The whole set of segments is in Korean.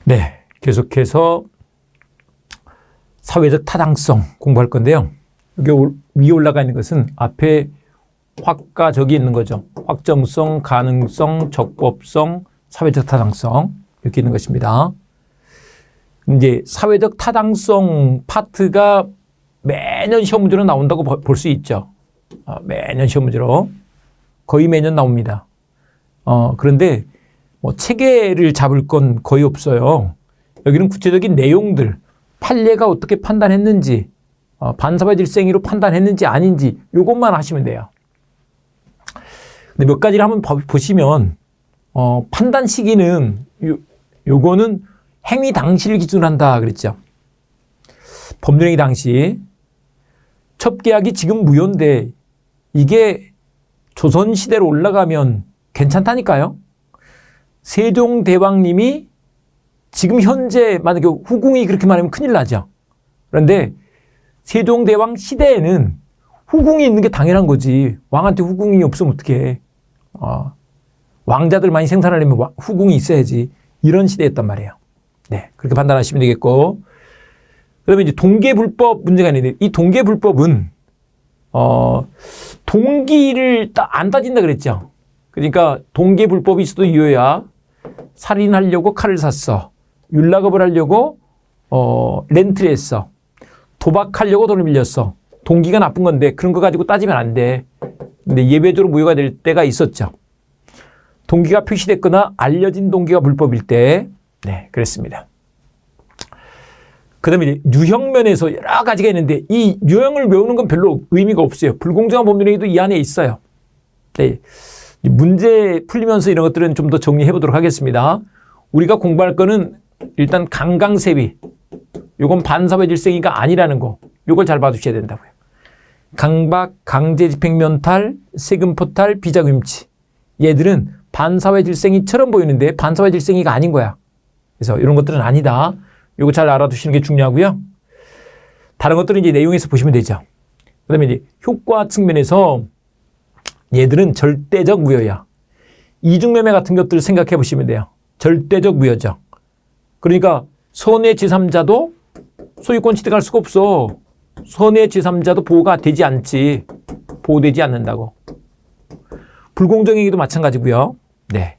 네, 계속해서 사회적 타당성 공부할 건데요. 여기 위에 올라가 있는 것은 앞에 확과 적이 있는 거죠. 확정성, 가능성, 적법성, 사회적 타당성 이렇게 있는 것입니다. 이제 사회적 타당성 파트가 매년 시험 문제로 나온다고 볼 수 있죠. 매년 시험 문제로 거의 매년 나옵니다. 그런데 뭐 체계를 잡을 건 거의 없어요. 여기는 구체적인 내용들, 판례가 어떻게 판단했는지, 반사회 질생이로 판단했는지 아닌지 이것만 하시면 돼요. 근데 몇 가지를 한번 보시면 판단 시기는 요거는 행위 당시를 기준으로 한다 그랬죠. 법률행위 당시. 첩계약이 지금 무효인데 이게 조선시대로 올라가면 괜찮다니까요. 세종대왕님이 지금 현재 만약에 후궁이 그렇게 말하면 큰일 나죠. 그런데 세종대왕 시대에는 후궁이 있는 게 당연한 거지. 왕한테 후궁이 없으면 어떡해. 왕자들 많이 생산하려면 후궁이 있어야지. 이런 시대였단 말이에요. 네, 그렇게 판단하시면 되겠고. 그다음에 이제 동계불법 문제가 있는데 이 동계불법은 동기를 안 따진다 그랬죠. 그러니까 동계불법이 있어도 유효야. 살인하려고 칼을 샀어. 율락업을 하려고 렌트를 했어. 도박하려고 돈을 빌렸어. 동기가 나쁜 건데 그런 거 가지고 따지면 안 돼. 근데 예외적으로 무효가 될 때가 있었죠. 동기가 표시됐거나 알려진 동기가 불법일 때, 네, 그랬습니다. 그 다음에 유형면에서 여러 가지가 있는데 이 유형을 외우는 건 별로 의미가 없어요. 불공정한 법률행위도 이 안에 있어요. 네. 문제 풀리면서 이런 것들은 좀 더 정리해 보도록 하겠습니다. 우리가 공부할 거는 일단 강강세위. 요건 반사회 질생이가 아니라는 거. 요걸 잘 봐두셔야 된다고요. 강박, 강제집행면탈, 세금포탈, 비자금임치. 얘들은 반사회 질생이처럼 보이는데 반사회 질생이가 아닌 거야. 그래서 이런 것들은 아니다. 요거 잘 알아두시는 게 중요하고요. 다른 것들은 이제 내용에서 보시면 되죠. 그 다음에 이제 효과 측면에서 얘들은 절대적 무효야. 이중매매 같은 것들을 생각해 보시면 돼요. 절대적 무효죠. 그러니까 선의 제3자도 소유권 취득할 수가 없어. 선의 제3자도 보호가 되지 않지. 보호되지 않는다고. 불공정행위도 마찬가지고요. 네.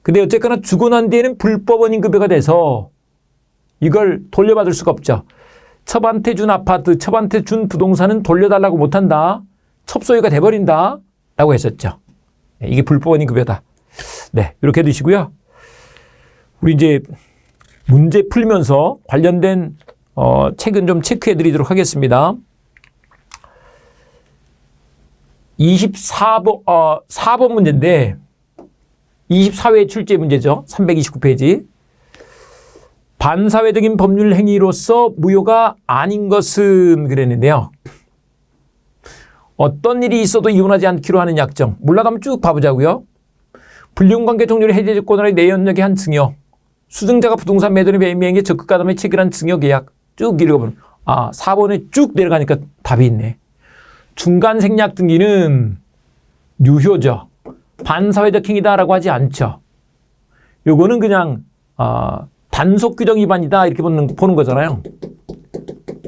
근데 어쨌거나 주고 난 뒤에는 불법 원인급여가 돼서 이걸 돌려받을 수가 없죠. 첩한테 준 아파트, 첩한테 준 부동산은 돌려달라고 못한다. 첩소유가 돼버린다. 라고 했었죠. 네, 이게 불법 원인급여다. 네, 이렇게 해두시고요. 우리 이제 문제 풀면서 관련된 책은 좀 체크해 드리도록 하겠습니다. 4번 문제인데 24회 출제 문제죠. 329페이지. 반사회적인 법률 행위로서 무효가 아닌 것은 그랬는데요. 어떤 일이 있어도 이혼하지 않기로 하는 약정. 몰라도 한번 쭉 봐보자고요. 불륜관계 종료를 해제 조건으로 내연력의 한 증여. 수증자가 부동산 매도를 매매행에 적극 가담에 체결한 증여 계약. 쭉 읽어보면 4번에 쭉 내려가니까 답이 있네. 중간 생략 등기는 유효죠. 반사회적 행위다라고 하지 않죠. 요거는 그냥 단속 규정 위반이다 이렇게 보는 거잖아요.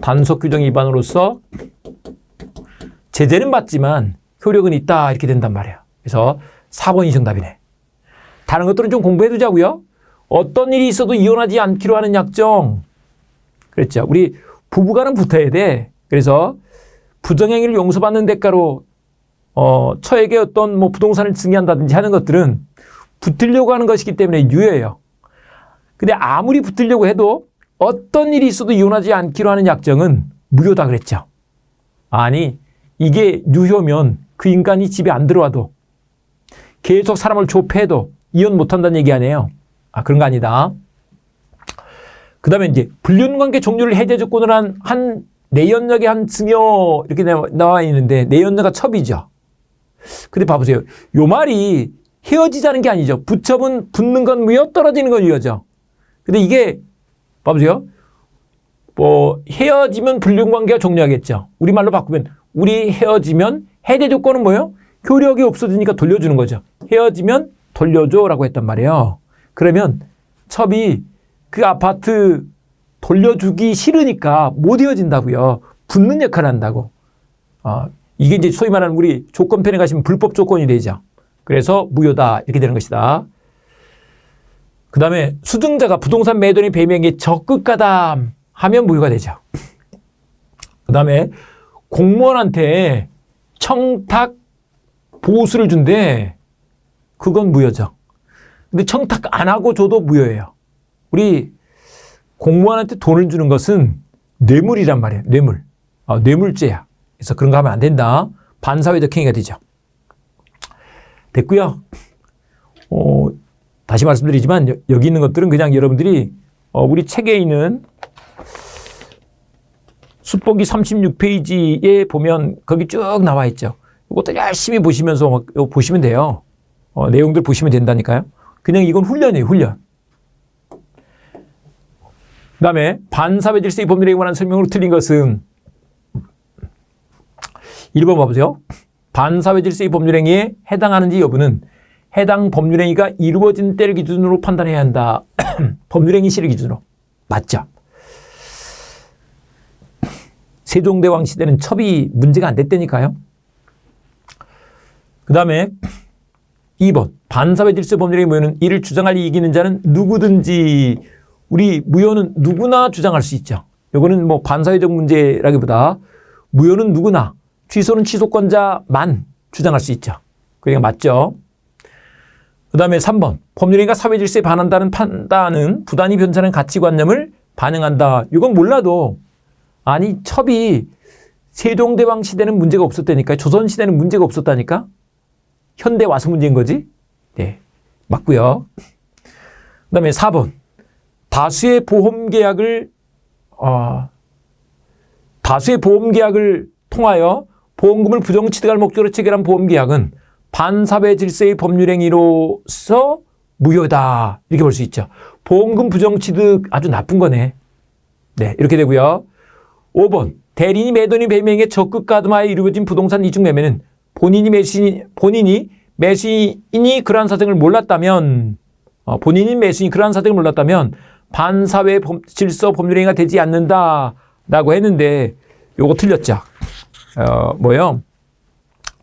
단속 규정 위반으로서 제재는 받지만 효력은 있다 이렇게 된단 말이에요. 그래서 4번이 정답이네. 다른 것들은 좀 공부해 두자고요. 어떤 일이 있어도 이혼하지 않기로 하는 약정. 그랬죠. 우리 부부간은 붙어야 돼. 그래서 부정행위를 용서받는 대가로 처에게 어떤 뭐 부동산을 증여한다든지 하는 것들은 붙으려고 하는 것이기 때문에 유효해요. 근데 아무리 붙으려고 해도 어떤 일이 있어도 이혼하지 않기로 하는 약정은 무효다 그랬죠. 아니 이게 유효면 그 인간이 집에 안 들어와도 계속 사람을 조폐해도 이혼 못한다는 얘기 아니에요. 그런 거 아니다. 그 다음에 이제 불륜관계 종료를 해제 조건으로 한 내연력의 한 증여 이렇게 나와 있는데 내연녀가 첩이죠. 근데 봐보세요. 요 말이 헤어지자는 게 아니죠. 부첩은 붙는 건 무효, 떨어지는 건 유효죠. 근데 이게 봐보세요. 뭐 헤어지면 불륜관계가 종료하겠죠. 우리말로 바꾸면 우리 헤어지면 해제 조건은 뭐예요? 효력이 없어지니까 돌려주는 거죠. 헤어지면 돌려줘라고 했단 말이에요. 그러면 첩이 그 아파트 돌려주기 싫으니까 못 이어진다고요. 붙는 역할을 한다고. 이게 이제 소위 말하는 우리 조건편에 가시면 불법 조건이 되죠. 그래서 무효다 이렇게 되는 것이다. 그 다음에 수증자가 부동산 매도인 배명에 적극 가담하면 무효가 되죠. 그 다음에 공무원한테 청탁 보수를 준대. 그건 무효죠. 근데 청탁 안 하고 줘도 무효예요. 우리 공무원한테 돈을 주는 것은 뇌물이란 말이에요. 뇌물. 뇌물죄야. 그래서 그런 거 하면 안 된다. 반사회적 행위가 되죠. 됐고요. 다시 말씀드리지만 여기 있는 것들은 그냥 여러분들이 우리 책에 있는 숫보기 36페이지에 보면 거기 쭉 나와 있죠. 이것도 열심히 보시면서 보시면 돼요. 내용들 보시면 된다니까요. 그냥 이건 훈련이에요. 훈련. 그 다음에 반사회 질서의 법률에 관한 설명으로 틀린 것은 1번 봐보세요. 반사회 질서의 법률행위에 해당하는지 여부는 해당 법률행위가 이루어진 때를 기준으로 판단해야 한다. 법률행위 시를 기준으로. 맞죠? 세종대왕 시대는 첩이 문제가 안 됐다니까요. 그 다음에 2번 반사회 질서 법률행위 무효는 이를 주장할 이기는 자는 누구든지. 우리 무효는 누구나 주장할 수 있죠. 이거는 뭐 반사회적 문제라기보다 무효는 누구나, 취소는 취소권자만 주장할 수 있죠. 그러니까 맞죠. 그 다음에 3번 법률행위가 사회 질서에 반한다는 판단은 부단히 변천한 가치관념을 반영한다. 이건 몰라도 아니 첩이 세종대왕 시대는 문제가 없었다니까. 조선시대는 문제가 없었다니까. 현대 와서 문제인 거지. 네, 맞고요. 그 다음에 4번 다수의 보험계약을 통하여 보험금을 부정취득할 목적으로 체결한 보험계약은 반사회 질서의 법률행위로서 무효다. 이렇게 볼 수 있죠. 보험금 부정취득 아주 나쁜 거네. 네, 이렇게 되고요. 5번 대리인이 매도인이 배명에 적극 가담하여 이루어진 부동산 이중 매매는 본인이 매수인이 그러한 사정을 몰랐다면 반사회 질서 법률행위가 되지 않는다라고 했는데 요거 틀렸죠. 뭐요?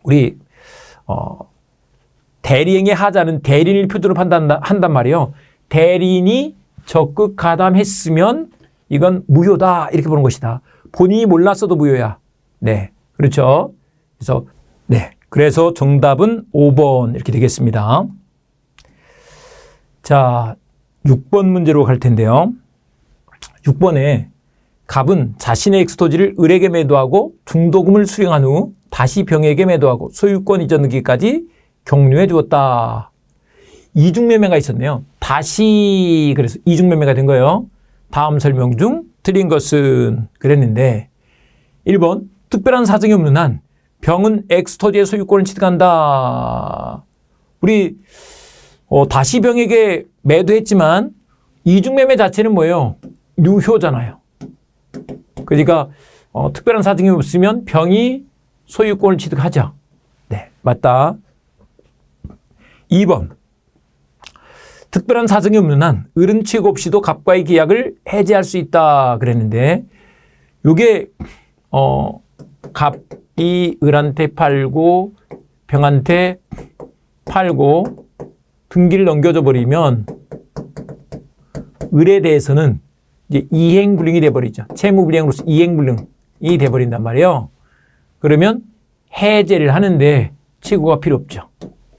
우리 대리행위 하자는 대리인을 표준으로 판단한단 말이에요. 대리인이 적극 가담했으면 이건 무효다 이렇게 보는 것이다. 본인이 몰랐어도 무효야. 네, 그렇죠. 그래서 정답은 5번 이렇게 되겠습니다. 자, 6번 문제로 갈 텐데요. 6번에 갑은 자신의 엑스토지를 을에게 매도하고 중도금을 수령한 후 다시 병에게 매도하고 소유권 이전 등기까지 격려해 주었다. 이중매매가 있었네요. 다시 그래서 이중매매가 된 거예요. 다음 설명 중 틀린 것은 그랬는데 1번 특별한 사정이 없는 한 병은 엑스토지의 소유권을 취득한다. 우리 다시 병에게 매도했지만 이중매매 자체는 뭐예요? 유효잖아요. 그러니까 특별한 사정이 없으면 병이 소유권을 취득하죠. 네, 맞다. 2번 특별한 사정이 없는 한 을은 취급 없이도 갑과의 계약을 해지할 수 있다 그랬는데 요게 갑이 을한테 팔고 병한테 팔고 등기를 넘겨줘 버리면 을에 대해서는 이제 이행불능이 돼버리죠. 채무불이행으로서 이행불능이 돼버린단 말이에요. 그러면 해제를 하는데 취고가 필요 없죠.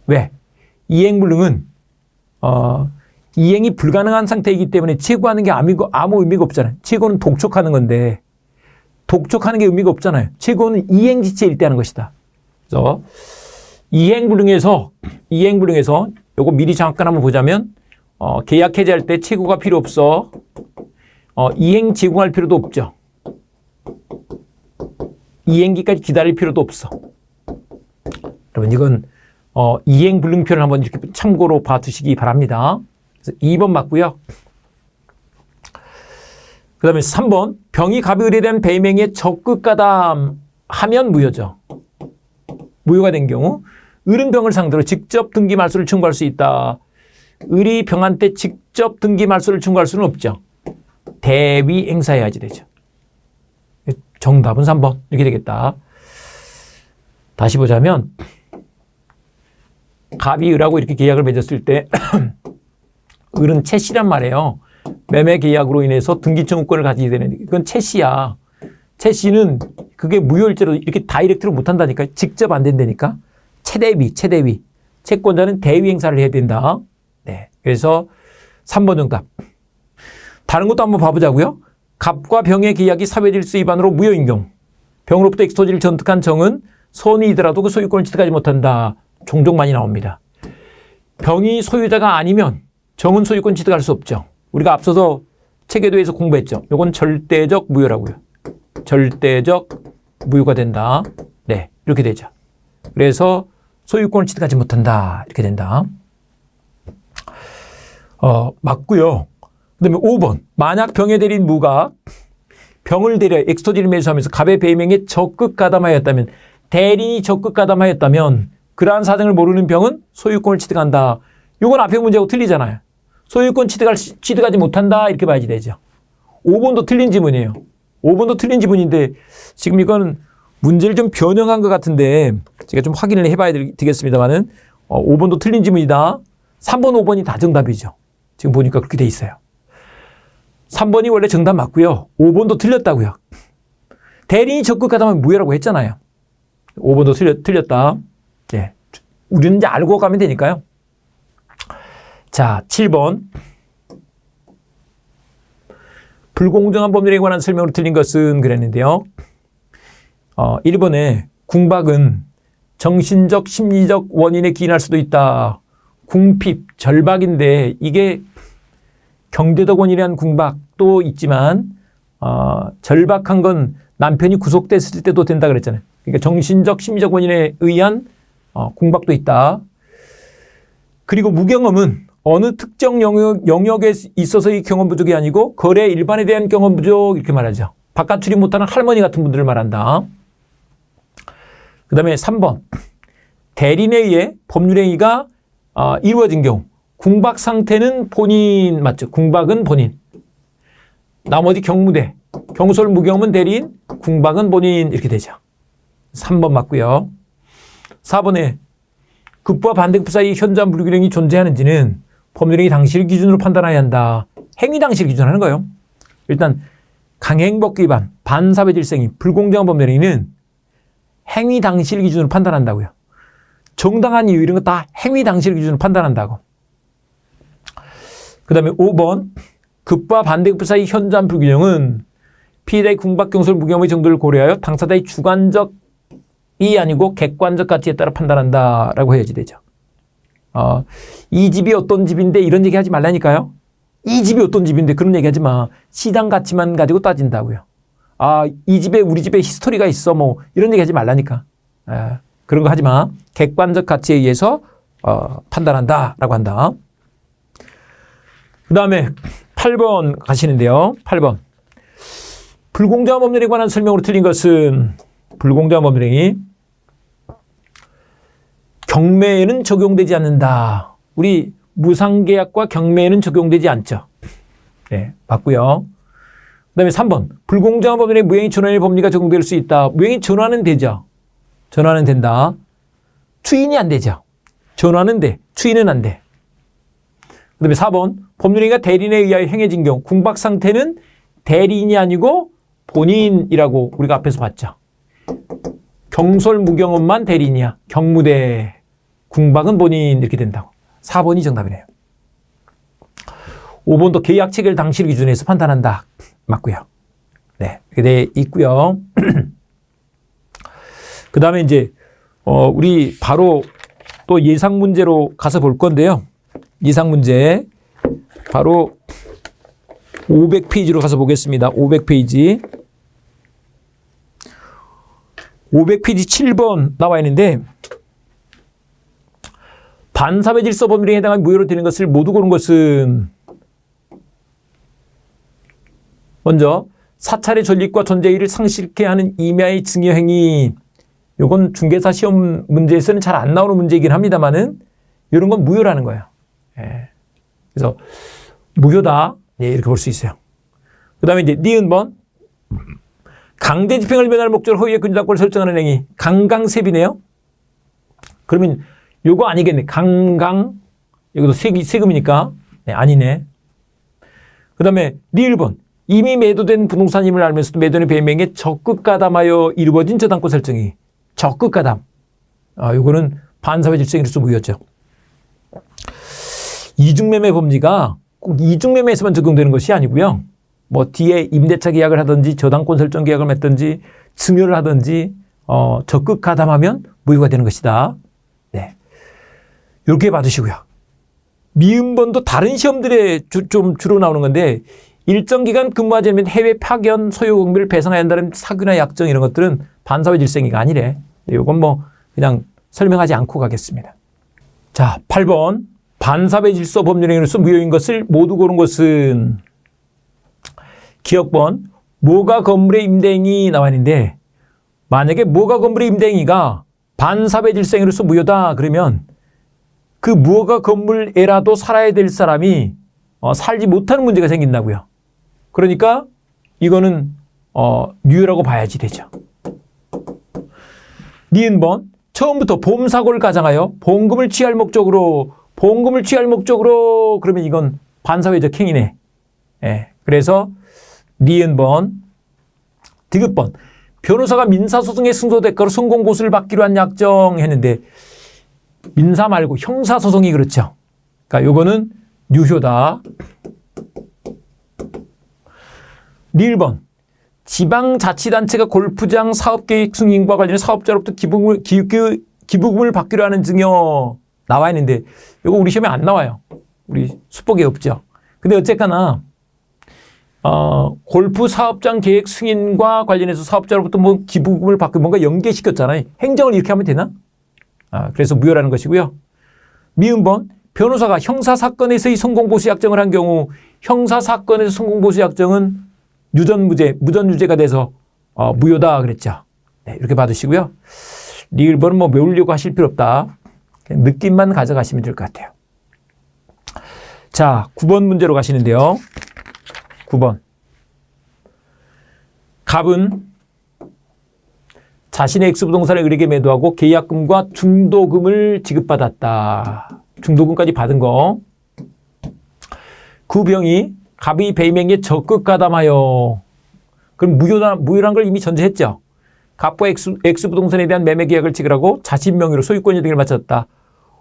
왜? 이행불능은 이행이 불가능한 상태이기 때문에 취고하는 게 아무 의미가 없잖아요. 취고는 독촉하는 건데 독촉하는 게 의미가 없잖아요. 취고는 이행지체일 때 하는 것이다. 그래서 이행불능에서 요거 미리 잠깐 한번 보자면 계약 해제할 때 취고가 필요 없어. 이행 제공할 필요도 없죠. 이행기까지 기다릴 필요도 없어. 여러분 이건 이행 불능표를 한번 이렇게 참고로 봐두시기 바랍니다. 그래서 2번 맞고요. 그 다음에 3번 병이 갑의 을에 대한 배명에 적극 가담하면 무효죠. 무효가 된 경우 을은 병을 상대로 직접 등기 말소를 청구할 수 있다. 을이 병한테 직접 등기 말소를 청구할 수는 없죠. 대위 행사해야지 되죠. 정답은 3번 이렇게 되겠다. 다시 보자면 갑이 을하고 이렇게 계약을 맺었을 때 을은 채씨란 말이에요. 매매 계약으로 인해서 등기청구권을 가지게 되는 이건 채씨야. 채씨는 그게 무효일자로 이렇게 다이렉트로 못한다니까. 직접 안 된다니까. 최대위. 채권자는 대위 행사를 해야 된다. 네. 그래서 3번 정답. 다른 것도 한번 봐보자고요. 갑과 병의 계약이 사회질서 위반으로 무효인 경우 병으로부터 엑스토지를 전득한 정은 선의이더라도 그 소유권을 취득하지 못한다. 종종 많이 나옵니다. 병이 소유자가 아니면 정은 소유권 취득할 수 없죠. 우리가 앞서서 체계도에서 공부했죠. 이건 절대적 무효라고요. 절대적 무효가 된다. 네, 이렇게 되죠. 그래서 소유권을 취득하지 못한다. 이렇게 된다. 맞고요. 그다음에 5번. 만약 병에 대린 무가 병을 대려 엑스토지를 매수하면서 갑의 배명에 적극 가담하였다면 대리인이 적극 가담하였다면 그러한 사정을 모르는 병은 소유권을 취득한다. 이건 앞에 문제하고 틀리잖아요. 소유권 취득하지 못한다 이렇게 봐야지 되죠. 5번도 틀린 지문이에요. 5번도 틀린 지문인데 지금 이건 문제를 좀 변형한 것 같은데 제가 좀 확인을 해봐야 되겠습니다만은 5번도 틀린 지문이다. 3번, 5번이 다 정답이죠. 지금 보니까 그렇게 돼 있어요. 3번이 원래 정답 맞고요. 5번도 틀렸다고요. 대리인이 적극 가담하면 무효라고 했잖아요. 5번도 틀렸다. 예. 우리는 이제 알고 가면 되니까요. 자, 7번. 불공정한 법률에 관한 설명으로 틀린 것은 그랬는데요. 1번에 궁박은 정신적, 심리적 원인에 기인할 수도 있다. 궁핍, 절박인데 이게 경제적 원인이란 궁박도 있지만 절박한 건 남편이 구속됐을 때도 된다 그랬잖아요. 그러니까 정신적, 심리적 원인에 의한 궁박도 있다. 그리고 무경험은 어느 특정 영역에 있어서의 경험 부족이 아니고 거래 일반에 대한 경험 부족 이렇게 말하죠. 바깥 출입 못하는 할머니 같은 분들을 말한다. 그 다음에 3번. 대리인에 의해 법률행위가 이루어진 경우 궁박 상태는 본인 맞죠? 궁박은 본인. 나머지 경무대. 경솔 무경험은 대리인, 궁박은 본인 이렇게 되죠. 3번 맞고요. 4번에 급부와 반대급 사이 현저한 불균형이 존재하는지는 법률행위 당시를 기준으로 판단해야 한다. 행위 당시를 기준하는 거예요. 일단 강행법 위반, 반사회질성이 불공정한 법률행위는 행위 당시를 기준으로 판단한다고요. 정당한 이유 이런 거 다 행위 당시를 기준으로 판단한다고. 그 다음에 5번 급부와 반대급 사이 현저한 불균형은 피해자의 궁박, 경솔, 무경험의 정도를 고려하여 당사자의 주관적이 아니고 객관적 가치에 따라 판단한다라고 해야지 되죠. 이 집이 어떤 집인데 이런 얘기 하지 말라니까요. 이 집이 어떤 집인데 그런 얘기 하지 마. 시장 가치만 가지고 따진다고요. 이 집에 우리 집에 히스토리가 있어 뭐 이런 얘기 하지 말라니까. 그런 거 하지 마. 객관적 가치에 의해서 판단한다라고 한다. 그 다음에 8번 가시는데요. 8번. 불공정한 법률에 관한 설명으로 틀린 것은 불공정한 법률행위 경매에는 적용되지 않는다. 우리 무상계약과 경매에는 적용되지 않죠. 네, 맞고요. 그 다음에 3번. 불공정한 법률에 무행위 전환의 법리가 적용될 수 있다. 무행위 전환은 되죠. 전환은 된다. 추인이 안 되죠. 전환은 돼. 추인은 안 돼. 그 다음에 4번. 법률행위가 대리인에 의하여 행해진 경우 궁박 상태는 대리인이 아니고 본인이라고 우리가 앞에서 봤죠. 경솔 무경험만 대리인이야. 경무대. 궁박은 본인 이렇게 된다고. 4번이 정답이네요. 5번도 계약 체결 당시를 기준해서 판단한다. 맞고요. 네, 이렇게 돼 있고요. 그 다음에 이제 우리 바로 또 예상 문제로 가서 볼 건데요. 예상 문제 바로 500페이지로 가서 보겠습니다. 500페이지. 500페이지 7번 나와 있는데 반사회 질서 법률에 해당한 무효로 되는 것을 모두 고른 것은 먼저 사찰의 존립과 존재의를 상실케 하는 임야의 증여 행위. 이건 중개사 시험 문제에서는 잘 안 나오는 문제이긴 합니다만은 이런 건 무효라는 거예요. 예. 그래서 무효다. 예, 이렇게 볼 수 있어요. 그 다음에 이제 니은번. 강제 집행을 면할 목적으로 허위의 근저당권을 설정하는 행위. 강강세비네요. 그러면 요거 아니겠네. 강강. 여기도 세금이니까. 네, 아니네. 그 다음에 리을번. 이미 매도된 부동산임을 알면서도 매도인의 배명에 적극 가담하여 이루어진 저당권 설정이. 적극 가담. 요거는 반사회 질서행위로서 무효죠. 이중매매 범위가 꼭 이중매매에서만 적용되는 것이 아니고요. 뭐 뒤에 임대차 계약을 하든지 저당권 설정 계약을 맺든지 증여를 하든지 적극 가담하면 무효가 되는 것이다. 네. 이렇게 봐두시고요. 미음번도 다른 시험들에 좀 주로 나오는 건데 일정 기간 근무하지 않으면 해외 파견, 소요공비를 배상해야 한다는 사규나 약정 이런 것들은 반사회 질서행위가 아니래. 네, 이건 뭐 그냥 설명하지 않고 가겠습니다. 자, 8번. 반사회 질서 법률행위로서 무효인 것을 모두 고른 것은 기억번. 모가 건물의 임대행위 나와 있는데 만약에 모가 건물의 임대행위가 반사회 질서행위로서 무효다 그러면 그 무허가 건물에라도 살아야 될 사람이 살지 못하는 문제가 생긴다고요. 그러니까 이거는 유효라고 봐야지 되죠. 니은번. 처음부터 보험사고를 가장하여 보험금을 취할 목적으로 그러면 이건 반사회적 행위네. 예. 그래서 니은번. 디귿번. 변호사가 민사소송의 승소대가로 성공고수를 받기로 한 약정했는데 민사 말고 형사소송이 그렇죠. 그러니까 요거는 유효다. 리을번. 지방자치단체가 골프장 사업계획 승인과 관련해 사업자로부터 기부금을 받기로 하는 증여 나와 있는데 이거 우리 시험에 안 나와요. 우리 수법에 없죠. 근데 어쨌거나 골프 사업장 계획 승인과 관련해서 사업자로부터 뭐 기부금을 받고 뭔가 연계시켰잖아요. 행정을 이렇게 하면 되나? 그래서 무효라는 것이고요. 미음번. 변호사가 형사사건에서의 성공보수 약정을 한 경우 형사사건에서 성공보수 약정은 무전유죄가 돼서 무효다 그랬죠. 네, 이렇게 받으시고요. 리을번은 뭐 외우려고 하실 필요 없다. 그냥 느낌만 가져가시면 될 것 같아요. 자, 9번 문제로 가시는데요. 9번. 갑은 자신의 X부동산을 을에게 매도하고 계약금과 중도금을 지급받았다. 중도금까지 받은 거. 그 병이 갑의 배명에 적극 가담하여. 그럼 무효란 걸 이미 전제했죠. 갑과 X부동산에 대한 매매 계약을 체결하고 자신 명의로 소유권 이득을 마쳤다.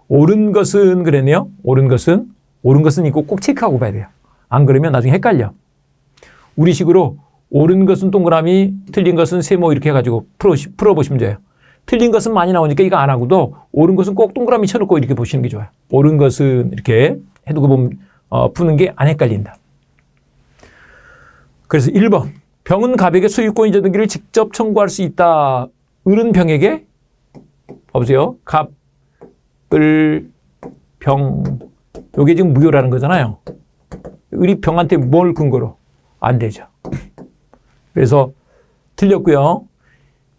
옳은 것은 그랬네요. 옳은 것은 이거 꼭 체크하고 봐야 돼요. 안 그러면 나중에 헷갈려. 우리식으로 옳은 것은 동그라미, 틀린 것은 세모 이렇게 해가지고 풀어보시면 돼요. 틀린 것은 많이 나오니까 이거 안 하고도 옳은 것은 꼭 동그라미 쳐놓고 이렇게 보시는 게 좋아요. 옳은 것은 이렇게 해두고 보면 푸는 게 안 헷갈린다. 그래서 1번. 병은 갑에게 소유권 이전 등기를 직접 청구할 수 있다. 을은 병에게 봐보세요. 갑, 을, 병. 요게 지금 무효라는 거잖아요. 을이 병한테 뭘 근거로? 안 되죠. 그래서 틀렸고요.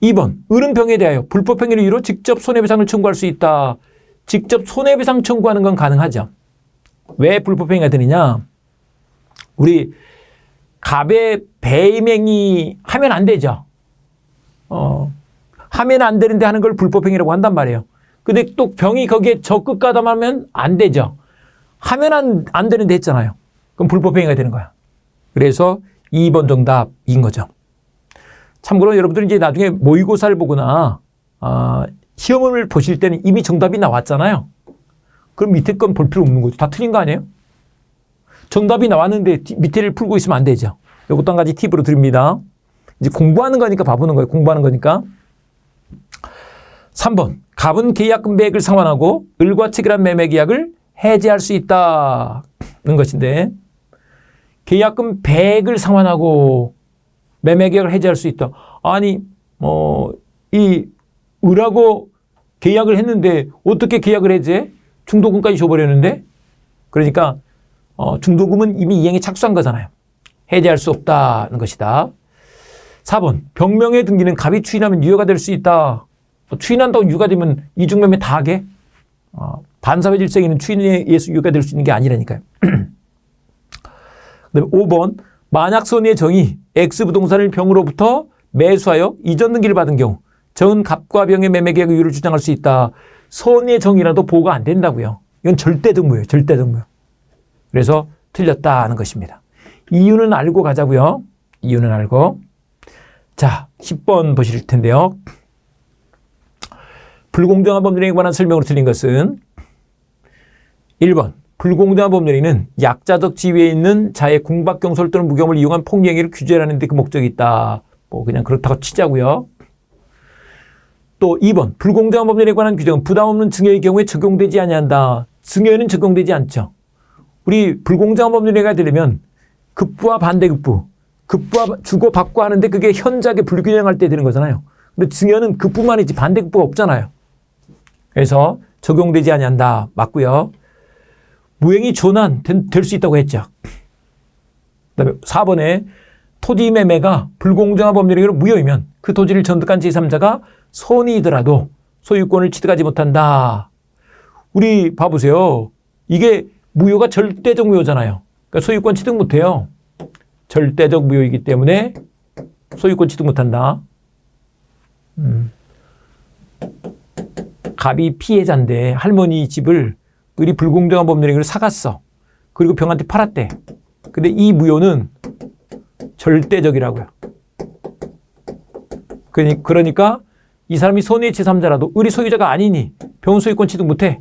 2번. 을은 병에 대하여 불법 행위를 이유로 직접 손해배상을 청구할 수 있다. 직접 손해배상 청구하는 건 가능하죠. 왜 불법 행위가 되느냐? 우리 갑의 배임행위 하면 안 되죠. 하면 안 되는데 하는 걸 불법 행위라고 한단 말이에요. 근데 또 병이 거기에 적극 가담하면 안 되죠. 하면 안 되는데 했잖아요. 그럼 불법 행위가 되는 거야. 그래서 2번 정답인 거죠. 참고로 여러분들이 이제 나중에 모의고사를 보거나 시험을 보실 때는 이미 정답이 나왔잖아요. 그럼 밑에 건 볼 필요 없는 거죠. 다 틀린 거 아니에요? 정답이 나왔는데 밑에를 풀고 있으면 안 되죠. 이것도 한 가지 팁으로 드립니다. 이제 공부하는 거니까 봐보는 거예요. 공부하는 거니까. 3번. 갑은 계약금 배액을 상환하고 을과 체결한 매매 계약을 해지할 수 있다는 것인데 계약금 배액을 상환하고 매매 계약을 해지할 수 있다. 아니 이 을하고 계약을 했는데 어떻게 계약을 해지해? 중도금까지 줘버렸는데 그러니까 중도금은 이미 이행에 착수한 거잖아요. 해지할 수 없다는 것이다. 4번. 병명의 등기는 갑이 추인하면 유효가 될 수 있다. 추인한다고 유효가 되면 이중매매 다 하게? 반사회 질서행위는 추인에 의해서 유효가 될 수 있는 게 아니라니까요. 그다음에 5번. 만약 손해의 정이 X 부동산을 병으로부터 매수하여 이전 등기를 받은 경우 전 갑과 병의 매매 계약 이유를 주장할 수 있다. 손해의 정이라도 보호가 안 된다고요. 이건 절대적 무효예요. 절대적 무효. 그래서 틀렸다는 것입니다. 이유는 알고 가자고요. 이유는 알고. 자, 10번 보실 텐데요. 불공정한 법률행위에 관한 설명으로 틀린 것은 1번 불공정한 법률행위는 약자적 지위에 있는 자의 궁박경솔 또는 무경험을 이용한 폭력행위를 규제하는 데 그 목적이 있다. 뭐 그냥 그렇다고 치자고요. 또 2번 불공정한 법률에 관한 규정은 부담 없는 증여의 경우에 적용되지 아니한다. 증여에는 적용되지 않죠. 우리 불공정한 법률행위가 되려면 급부와 반대급부, 급부와 주고받고 하는데 그게 현저하게 불균형할 때 되는 거잖아요. 근데 증여는 급부만이지 반대급부가 없잖아요. 그래서 적용되지 아니한다. 맞고요. 무행이 전환 될 수 있다고 했죠. 그다음에 4번에 토지 매매가 불공정한 법률행위로 무효이면 그 토지를 전득한 제3자가 손이더라도 소유권을 취득하지 못한다. 우리 봐보세요. 이게 무효가 절대적 무효잖아요. 그러니까 소유권 취득 못해요. 절대적 무효이기 때문에 소유권 취득 못한다. 갑이 피해자인데 할머니 집을 을이 불공정한 법률행위로 사갔어. 그리고 병한테 팔았대. 근데 이 무효는 절대적이라고요. 그러니까 이 사람이 손해의 제3자라도 을이 소유자가 아니니 병은 소유권 취득 못해.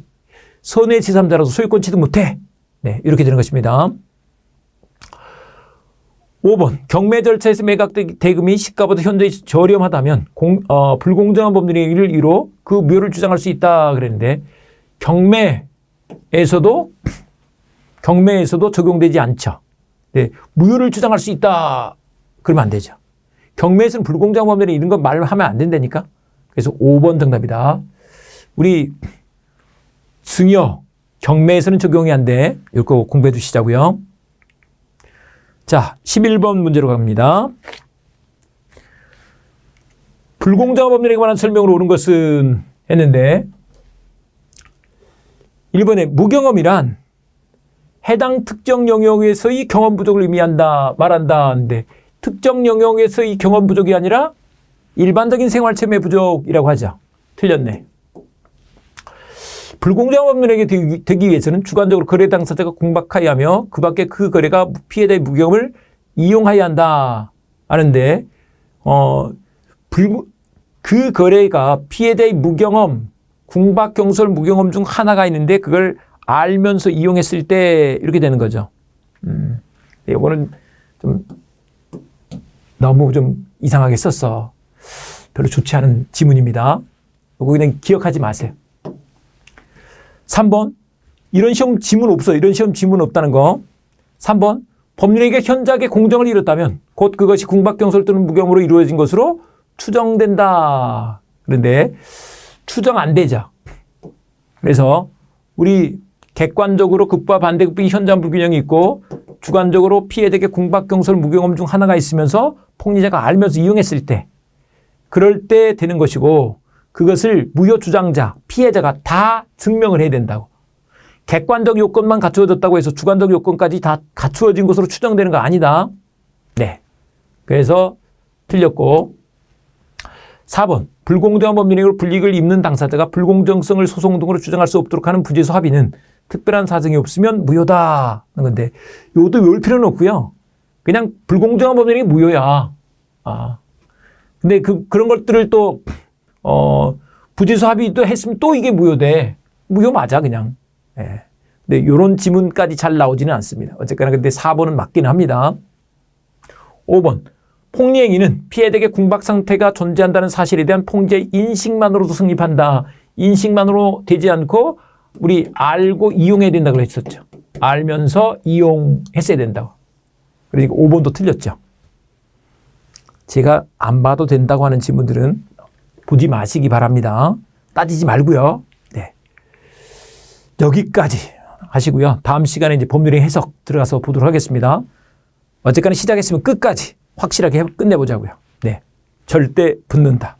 손해의 제3자라도 소유권 취득 못해. 네, 이렇게 되는 것입니다. 5번 경매 절차에서 매각된 대금이 시가보다 현저히 저렴하다면 불공정한 법률행위를 이유로 그 무효를 주장할 수 있다 그랬는데 경매에서도 적용되지 않죠. 네, 무효를 주장할 수 있다 그러면 안 되죠. 경매에서는 불공정한 법률행위 이런 거 말하면 안 된다니까. 그래서 5번 정답이다. 우리 증여 경매에서는 적용이 안 돼. 이거 공부해 두시자고요. 자, 11번 문제로 갑니다. 불공정한 법률행위에 관한 설명으로 옳은 것은 했는데 1번에 무경험이란 해당 특정 영역에서의 경험 부족을 의미한다, 말한다 하는데 특정 영역에서의 경험 부족이 아니라 일반적인 생활 체매 부족이라고 하죠. 틀렸네. 불공정한 법률행위 되기 위해서는 주관적으로 거래 당사자가 궁박하여야 하며 그 밖에 그 거래가 피해자의 무경험을 이용하여야 한다 하는데 그 거래가 피해자의 무경험, 궁박, 경솔, 무경험 중 하나가 있는데 그걸 알면서 이용했을 때 이렇게 되는 거죠. 이거는 좀 너무 좀 이상하게 썼어. 별로 좋지 않은 지문입니다. 이거 그냥 기억하지 마세요. 3번 이런 시험 지문 없어. 이런 시험 지문 없다는 거. 3번 법률행위가 현저하게 공정을 이뤘다면 곧 그것이 궁박, 경솔 또는 무경험으로 이루어진 것으로 추정된다. 그런데 추정 안 되죠. 그래서 우리 객관적으로 급부와 반대급부의 현저한 불균형이 있고 주관적으로 피해자에게 궁박, 경솔, 무경험 중 하나가 있으면서 폭리자가 알면서 이용했을 때 그럴 때 되는 것이고 그것을 무효 주장자, 피해자가 다 증명을 해야 된다고. 객관적 요건만 갖추어졌다고 해서 주관적 요건까지 다 갖추어진 것으로 추정되는 거 아니다. 네. 그래서 틀렸고 4번 불공정한 법률행위로 불이익을 입는 당사자가 불공정성을 소송 등으로 주장할 수 없도록 하는 부재소 합의는 특별한 사정이 없으면 무효다 하는 건데 이것도 외울 필요는 없고요. 그냥 불공정한 법률행위 무효야. 근데 그런 것들을 또 부재소 합의도 했으면 또 이게 무효돼. 무효 맞아 그냥. 예. 근데 이런 지문까지 잘 나오지는 않습니다. 어쨌거나 근데 4번은 맞긴 합니다. 5번 폭리행위는 피해자에게 궁박 상태가 존재한다는 사실에 대한 폭리자의 인식만으로도 성립한다. 인식만으로 되지 않고 우리 알고 이용해야 된다고 했었죠. 알면서 이용했어야 된다고. 그러니까 5번도 틀렸죠. 제가 안 봐도 된다고 하는 지문들은 보지 마시기 바랍니다. 따지지 말고요. 네. 여기까지 하시고요. 다음 시간에 이제 법률행 해석 들어가서 보도록 하겠습니다. 어쨌거나 시작했으면 끝까지 확실하게 끝내보자고요. 네. 절대 붙는다.